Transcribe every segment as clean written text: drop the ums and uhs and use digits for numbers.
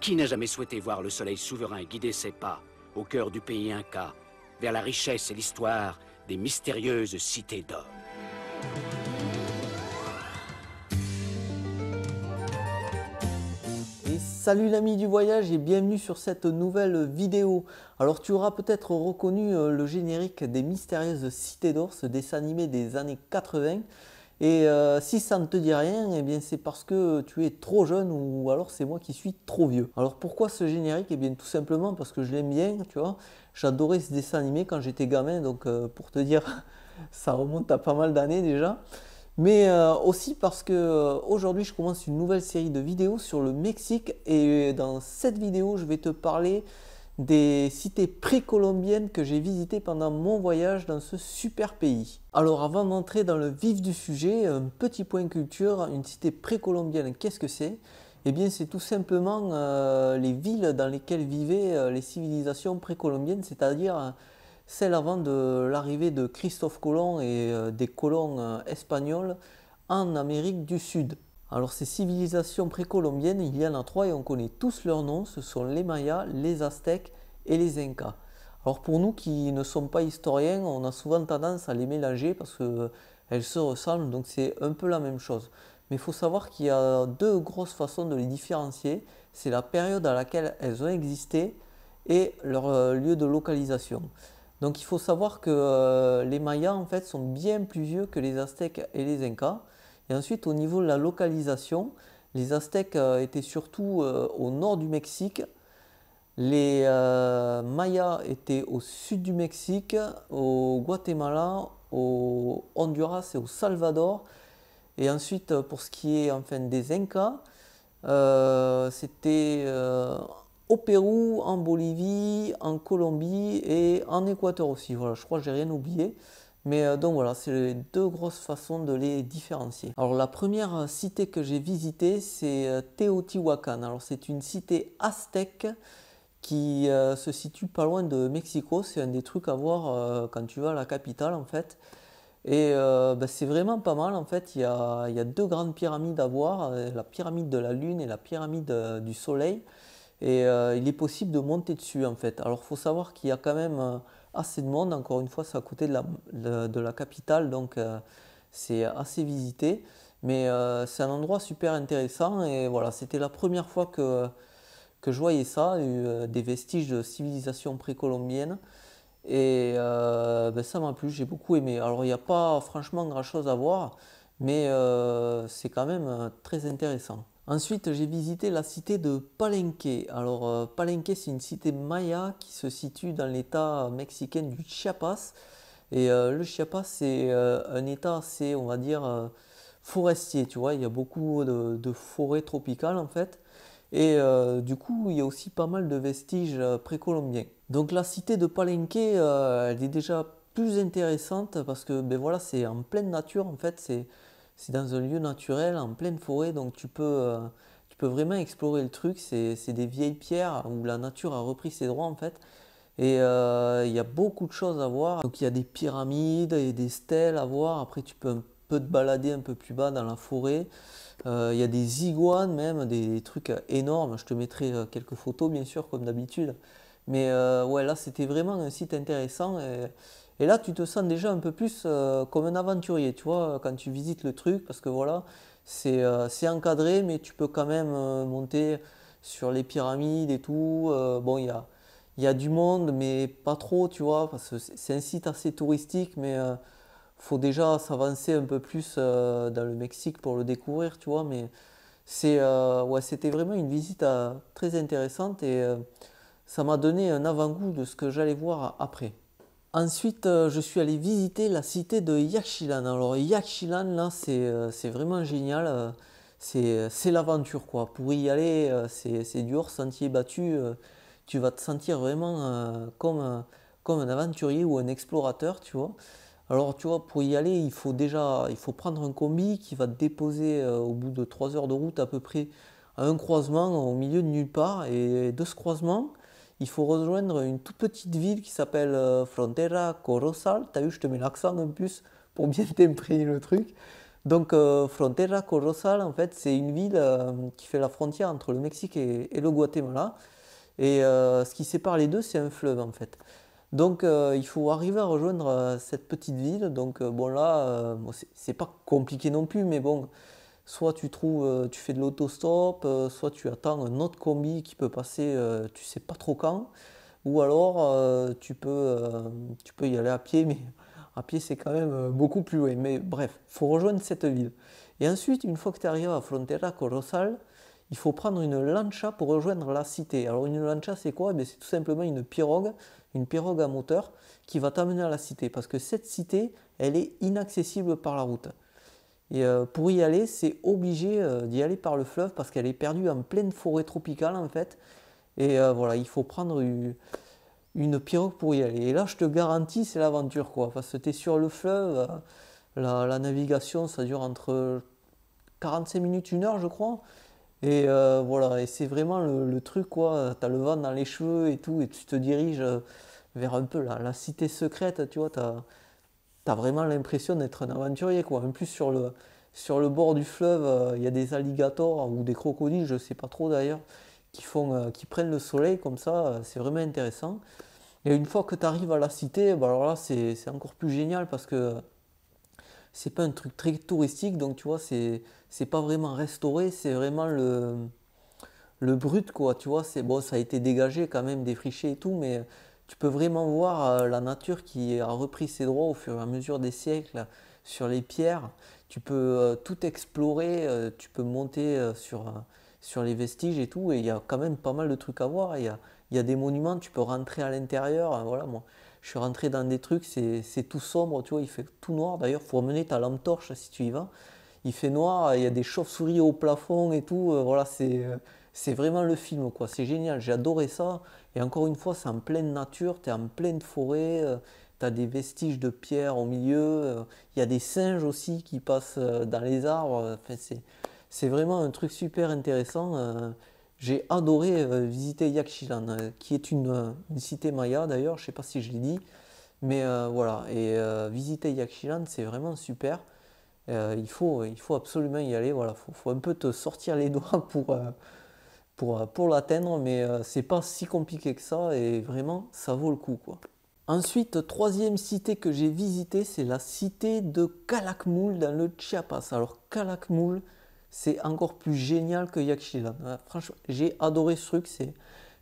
Qui n'a jamais souhaité voir le soleil souverain guider ses pas au cœur du pays Inca, vers la richesse et l'histoire des mystérieuses cités d'or? Et salut l'ami du voyage et bienvenue sur cette nouvelle vidéo. Alors tu auras peut-être reconnu le générique des Mystérieuses Cités d'Or, ce dessin animé des années 80. Et si ça ne te dit rien, eh bien c'est parce que tu es trop jeune ou alors c'est moi qui suis trop vieux. Alors pourquoi ce générique? Eh bien tout simplement parce que je l'aime bien, tu vois. J'adorais ce dessin animé quand j'étais gamin, donc pour te dire, ça remonte à pas mal d'années déjà. Mais aussi parce que aujourd'hui je commence une nouvelle série de vidéos sur le Mexique et dans cette vidéo je vais te parler des cités précolombiennes que j'ai visitées pendant mon voyage dans ce super pays. Alors avant d'entrer dans le vif du sujet, un petit point culture, une cité précolombienne, qu'est-ce que c'est? Eh bien c'est tout simplement les villes dans lesquelles vivaient les civilisations précolombiennes, c'est-à-dire celle avant de l'arrivée de Christophe Colomb et des colons espagnols en Amérique du Sud. Alors ces civilisations précolombiennes, il y en a trois et on connaît tous leurs noms, ce sont les Mayas, les Aztèques et les Incas. Alors pour nous qui ne sommes pas historiens, on a souvent tendance à les mélanger parce qu'elles se ressemblent, donc c'est un peu la même chose. Mais il faut savoir qu'il y a deux grosses façons de les différencier, c'est la période à laquelle elles ont existé et leur lieu de localisation. Donc il faut savoir que les Mayas en fait sont bien plus vieux que les Aztèques et les Incas. Et ensuite au niveau de la localisation, les Aztèques étaient surtout au nord du Mexique. Les Mayas étaient au sud du Mexique, au Guatemala, au Honduras et au Salvador. Et ensuite pour ce qui est enfin des Incas, c'était au Pérou, en Bolivie, en Colombie et en Équateur aussi. Voilà, je crois que j'ai rien oublié. Mais donc voilà, c'est les deux grosses façons de les différencier. Alors la première cité que j'ai visitée, c'est Teotihuacan. Alors c'est une cité aztèque qui se situe pas loin de Mexico. C'est un des trucs à voir quand tu vas à la capitale en fait. Et c'est vraiment pas mal en fait, il y a deux grandes pyramides à voir, la pyramide de la Lune et la pyramide du Soleil. Et il est possible de monter dessus en fait. Alors il faut savoir qu'il y a quand même assez de monde, encore une fois c'est à côté de la capitale, donc c'est assez visité. Mais c'est un endroit super intéressant et voilà, c'était la première fois que je voyais ça, des vestiges de civilisation précolombienne. Et ça m'a plu, j'ai beaucoup aimé. Alors il n'y a pas franchement grand chose à voir, mais c'est quand même très intéressant. Ensuite j'ai visité la cité de Palenque. Alors Palenque c'est une cité maya qui se situe dans l'état mexicain du Chiapas. Et le Chiapas c'est un état assez on va dire forestier, tu vois, il y a beaucoup de forêts tropicales en fait. Et du coup, il y a aussi pas mal de vestiges précolombiens. Donc la cité de Palenque, elle est déjà plus intéressante parce que ben voilà, c'est en pleine nature en fait, c'est dans un lieu naturel, en pleine forêt, donc tu peux vraiment explorer le truc. C'est des vieilles pierres où la nature a repris ses droits en fait. Et il y a beaucoup de choses à voir. Donc il y a des pyramides et des stèles à voir. Après, tu peux un peu te balader un peu plus bas dans la forêt. Il y a des iguanes même, des trucs énormes. Je te mettrai quelques photos bien sûr comme d'habitude. Mais ouais, là c'était vraiment un site intéressant. Et là tu te sens déjà un peu plus comme un aventurier, tu vois, quand tu visites le truc. Parce que voilà, c'est encadré, mais tu peux quand même monter sur les pyramides et tout. Bon, il y a du monde, mais pas trop, tu vois, parce que c'est un site assez touristique, mais faut déjà s'avancer un peu plus dans le Mexique pour le découvrir, tu vois. Mais ouais, c'était vraiment une visite très intéressante et ça m'a donné un avant-goût de ce que j'allais voir après. Ensuite, je suis allé visiter la cité de Yaxchilan. Alors Yaxchilan, là, c'est vraiment génial. C'est l'aventure, quoi. Pour y aller, c'est du hors sentier battu. Tu vas te sentir vraiment comme un aventurier ou un explorateur, tu vois. Alors, tu vois, pour y aller, il faut prendre un combi qui va te déposer au bout de 3 heures de route à peu près à un croisement au milieu de nulle part. Et de ce croisement, il faut rejoindre une toute petite ville qui s'appelle Frontera Corozal. T'as vu, je te mets l'accent en plus pour bien t'imprégner le truc. Donc Frontera Corozal, en fait, c'est une ville qui fait la frontière entre le Mexique et le Guatemala. Et ce qui sépare les deux, c'est un fleuve, en fait. Donc il faut arriver à rejoindre cette petite ville. Donc bon là, bon, c'est pas compliqué non plus, mais bon, soit tu trouves, tu fais de l'autostop, soit tu attends un autre combi qui peut passer, tu sais pas trop quand, ou alors tu peux y aller à pied, mais à pied c'est quand même beaucoup plus loin. Mais bref, il faut rejoindre cette ville. Et ensuite, une fois que tu arrives à Frontera Corozal, il faut prendre une lancha pour rejoindre la cité. Alors une lancha c'est quoi? Ben, c'est tout simplement une pirogue à moteur qui va t'amener à la cité. Parce que cette cité, elle est inaccessible par la route. Et pour y aller, c'est obligé d'y aller par le fleuve parce qu'elle est perdue en pleine forêt tropicale en fait. Et voilà, il faut prendre une pirogue pour y aller. Et là, je te garantis, c'est l'aventure quoi. Parce que tu es sur le fleuve, la navigation, ça dure entre 45 minutes, 1 heure, je crois. Et voilà, et c'est vraiment le truc quoi. Tu as le vent dans les cheveux et tout, et tu te diriges vers un peu la cité secrète, tu vois. T'as vraiment l'impression d'être un aventurier quoi. En plus sur le bord du fleuve, il y a des alligators ou des crocodiles, je sais pas trop d'ailleurs, qui prennent le soleil comme ça, c'est vraiment intéressant. Et une fois que tu arrives à la cité, bah alors là c'est encore plus génial parce que c'est pas un truc très touristique, donc tu vois, c'est pas vraiment restauré, c'est vraiment le brut quoi, tu vois, c'est bon, ça a été dégagé quand même, défriché et tout, mais tu peux vraiment voir la nature qui a repris ses droits au fur et à mesure des siècles sur les pierres. Tu peux tout explorer, tu peux monter sur les vestiges et tout, et il y a quand même pas mal de trucs à voir. Il y a des monuments, tu peux rentrer à l'intérieur. Voilà, moi, je suis rentré dans des trucs, c'est tout sombre, tu vois, il fait tout noir. D'ailleurs, il faut emmener ta lampe torche si tu y vas. Il fait noir, il y a des chauves-souris au plafond et tout. Voilà, c'est vraiment le film, quoi. C'est génial, j'ai adoré ça. Et encore une fois, c'est en pleine nature, tu es en pleine forêt, tu as des vestiges de pierre au milieu. Il y a des singes aussi qui passent dans les arbres. Enfin, c'est vraiment un truc super intéressant. J'ai adoré visiter Yaxchilan, qui est une cité maya d'ailleurs, je ne sais pas si je l'ai dit. Mais voilà, et visiter Yaxchilan, c'est vraiment super. Il faut absolument y aller. Voilà, faut un peu te sortir les doigts pour l'atteindre, mais c'est pas si compliqué que ça et vraiment ça vaut le coup quoi. Ensuite, troisième cité que j'ai visitée, c'est la cité de Calakmul dans le Chiapas. Alors Calakmul, c'est encore plus génial que Yaxchilan. Franchement, j'ai adoré ce truc,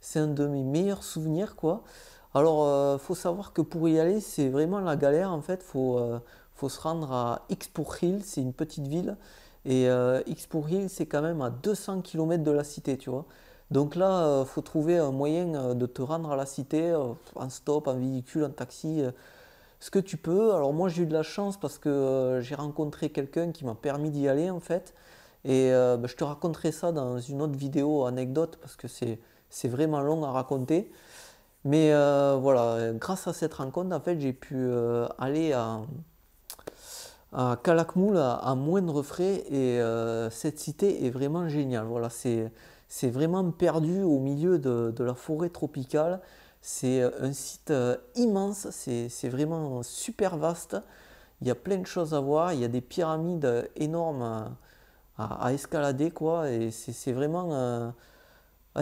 c'est un de mes meilleurs souvenirs quoi. Alors, faut savoir que pour y aller, c'est vraiment la galère en fait. Faut se rendre à Ixpujil, c'est une petite ville. Et Ixpujil, c'est quand même à 200 km de la cité, tu vois. Donc là, faut trouver un moyen de te rendre à la cité, en stop, en véhicule, en taxi, ce que tu peux. Alors moi, j'ai eu de la chance parce que j'ai rencontré quelqu'un qui m'a permis d'y aller, en fait. Et bah, je te raconterai ça dans une autre vidéo anecdote parce que c'est vraiment long à raconter. Mais voilà, grâce à cette rencontre, en fait, j'ai pu aller à Calakmul à moindre frais et cette cité est vraiment géniale. Voilà, c'est vraiment perdu au milieu de la forêt tropicale. C'est un site immense, c'est vraiment super vaste. Il y a plein de choses à voir. Il y a des pyramides énormes à escalader, quoi. Et c'est vraiment,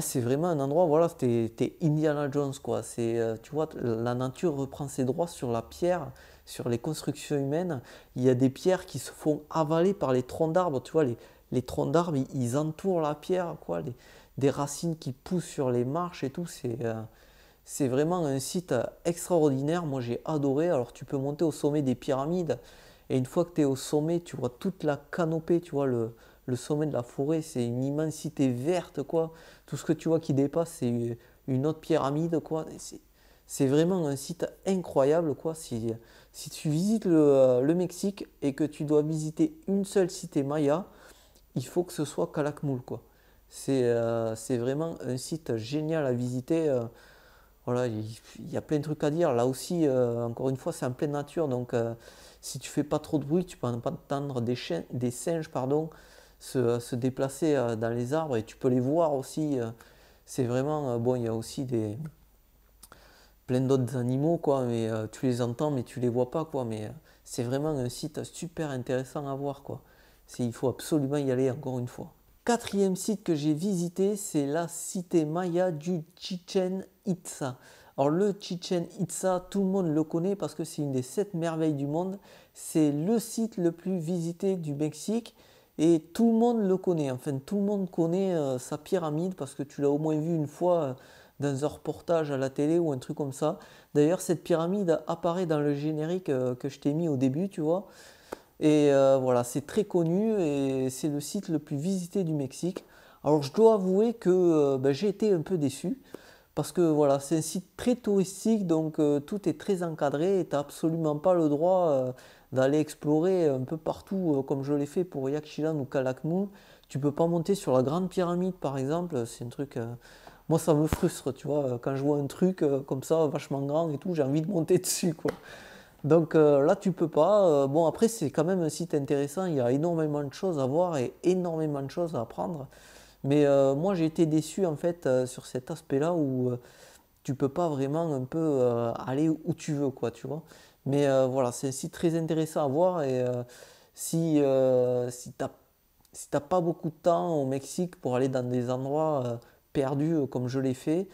c'est vraiment un endroit, voilà, t'es Indiana Jones, quoi. Tu vois, la nature reprend ses droits sur la pierre, sur les constructions humaines. Il y a des pierres qui se font avaler par les troncs d'arbres, tu vois, les troncs d'arbres, ils entourent la pierre, quoi. Des racines qui poussent sur les marches et tout, c'est vraiment un site extraordinaire. Moi, j'ai adoré. Alors, tu peux monter au sommet des pyramides. Et une fois que tu es au sommet, tu vois toute la canopée, tu vois le sommet de la forêt. C'est une immensité verte, quoi. Tout ce que tu vois qui dépasse, c'est une autre pyramide, quoi. C'est vraiment un site incroyable, quoi. Si tu visites le Mexique et que tu dois visiter une seule cité maya, il faut que ce soit Calakmul, quoi. C'est vraiment un site génial à visiter. Voilà, il y a plein de trucs à dire. Là aussi, encore une fois, c'est en pleine nature. Donc, si tu fais pas trop de bruit, tu peux pas entendre des singes pardon, se déplacer dans les arbres et tu peux les voir aussi. C'est vraiment, bon, il y a aussi plein d'autres animaux, quoi, mais tu les entends, mais tu les vois pas, quoi. Mais c'est vraiment un site super intéressant à voir, quoi. Il faut absolument y aller encore une fois. Quatrième site que j'ai visité, c'est la cité maya du Chichen Itza. Alors le Chichen Itza, tout le monde le connaît parce que c'est une des 7 merveilles du monde. C'est le site le plus visité du Mexique et tout le monde le connaît. Enfin, tout le monde connaît sa pyramide parce que tu l'as au moins vu une fois dans un reportage à la télé ou un truc comme ça. D'ailleurs, cette pyramide apparaît dans le générique que je t'ai mis au début, tu vois. Et voilà, c'est très connu et c'est le site le plus visité du Mexique. Alors je dois avouer que j'ai été un peu déçu parce que voilà, c'est un site très touristique, donc tout est très encadré et tu n'as absolument pas le droit d'aller explorer un peu partout comme je l'ai fait pour Yaxchilan ou Calakmul. Tu peux pas monter sur la grande pyramide par exemple, c'est un truc... moi ça me frustre, tu vois, quand je vois un truc comme ça, vachement grand et tout, j'ai envie de monter dessus, quoi. Donc là, tu peux pas. Bon, après, c'est quand même un site intéressant. Il y a énormément de choses à voir et énormément de choses à apprendre. Mais moi, j'ai été déçu en fait sur cet aspect-là où tu peux pas vraiment un peu aller où tu veux, quoi, tu vois. Mais voilà, c'est un site très intéressant à voir. Et si t'as pas beaucoup de temps au Mexique pour aller dans des endroits perdus comme je l'ai fait,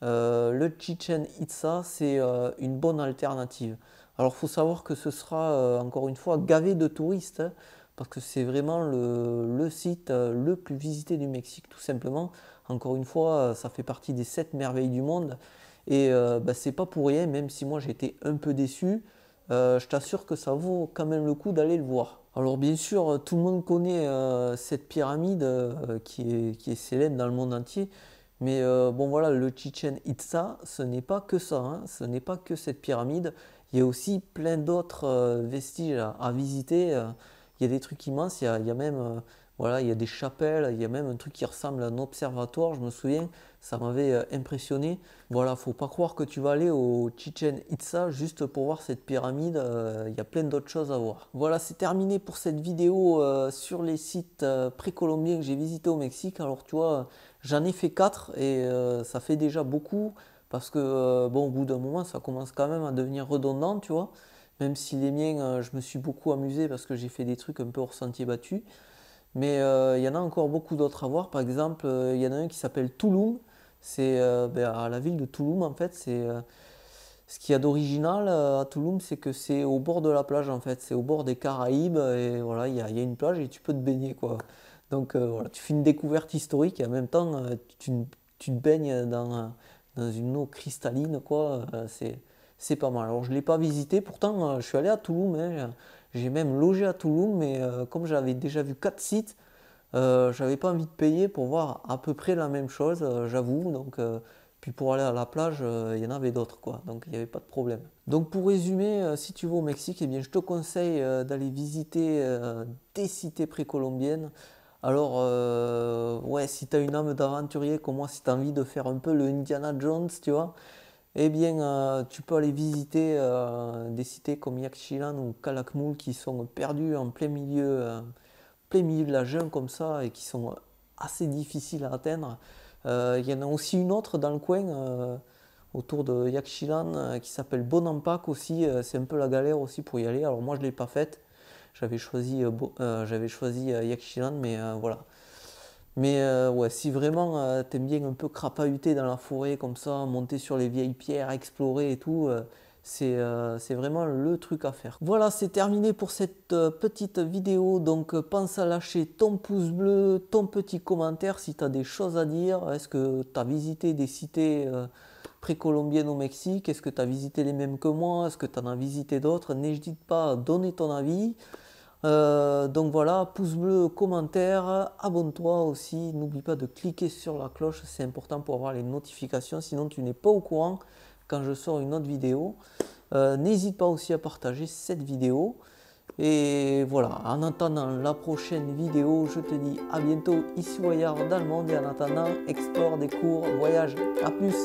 le Chichen Itza, c'est une bonne alternative. Alors, il faut savoir que ce sera, encore une fois, gavé de touristes, hein, parce que c'est vraiment le site le plus visité du Mexique, tout simplement. Encore une fois, ça fait partie des 7 merveilles du monde. Et c'est pas pour rien, même si moi j'ai été un peu déçu, je t'assure que ça vaut quand même le coup d'aller le voir. Alors bien sûr, tout le monde connaît cette pyramide qui est célèbre dans le monde entier. Mais bon voilà, le Chichen Itza, ce n'est pas que ça, hein, ce n'est pas que cette pyramide. Il y a aussi plein d'autres vestiges à visiter. Il y a des trucs immenses, il y a même voilà, il y a des chapelles, il y a même un truc qui ressemble à un observatoire, je me souviens, ça m'avait impressionné. Voilà, faut pas croire que tu vas aller au Chichen Itza juste pour voir cette pyramide, il y a plein d'autres choses à voir. Voilà, c'est terminé pour cette vidéo sur les sites précolombiens que j'ai visités au Mexique. Alors tu vois, j'en ai fait 4 et ça fait déjà beaucoup parce que bon, au bout d'un moment, ça commence quand même à devenir redondant, tu vois. Même si les miens, je me suis beaucoup amusé parce que j'ai fait des trucs un peu hors sentier battu. Mais il y en a encore beaucoup d'autres à voir. Par exemple, il y en a un qui s'appelle Tulum. C'est à la ville de Tulum, en fait. Ce qu'il y a d'original à Tulum, c'est que c'est au bord de la plage, en fait. C'est au bord des Caraïbes. Et voilà, il y a une plage et tu peux te baigner, quoi. Donc voilà, tu fais une découverte historique et en même temps, tu te baignes dans une eau cristalline, quoi. C'est pas mal. Alors, je ne l'ai pas visité. Pourtant, je suis allé à Tulum, hein. J'ai même logé à Tulum, mais comme j'avais déjà vu 4 sites, j'avais pas envie de payer pour voir à peu près la même chose, j'avoue. Donc, puis pour aller à la plage, il y en avait d'autres, quoi. Donc, il n'y avait pas de problème. Donc, pour résumer, si tu vas au Mexique, eh bien, je te conseille d'aller visiter des cités précolombiennes. Alors, ouais, si tu as une âme d'aventurier comme moi, si tu as envie de faire un peu le Indiana Jones, tu vois, eh bien, tu peux aller visiter des cités comme Yaxchilan ou Calakmul qui sont perdues en plein milieu de la jungle comme ça et qui sont assez difficiles à atteindre. Il y en a aussi une autre dans le coin autour de Yaxchilan qui s'appelle Bonampak aussi. C'est un peu la galère aussi pour y aller. Alors moi, je ne l'ai pas faite. J'avais choisi Yaxchilan, mais voilà. Mais ouais, si vraiment t'aimes bien un peu crapahuter dans la forêt comme ça, monter sur les vieilles pierres, explorer et tout, c'est vraiment le truc à faire. Voilà, c'est terminé pour cette petite vidéo. Donc pense à lâcher ton pouce bleu, ton petit commentaire si tu as des choses à dire. Est-ce que tu as visité des cités précolombiennes au Mexique? Est-ce que tu as visité les mêmes que moi? Est-ce que tu en as visité d'autres? N'hésite pas à donner ton avis. Donc voilà, pouce bleu, commentaire, abonne-toi aussi, n'oublie pas de cliquer sur la cloche, c'est important pour avoir les notifications, sinon tu n'es pas au courant quand je sors une autre vidéo. N'hésite pas aussi à partager cette vidéo. Et voilà, en attendant la prochaine vidéo, je te dis à bientôt ici ou ailleurs dans le monde et en attendant, explore, découvre, voyage, à plus.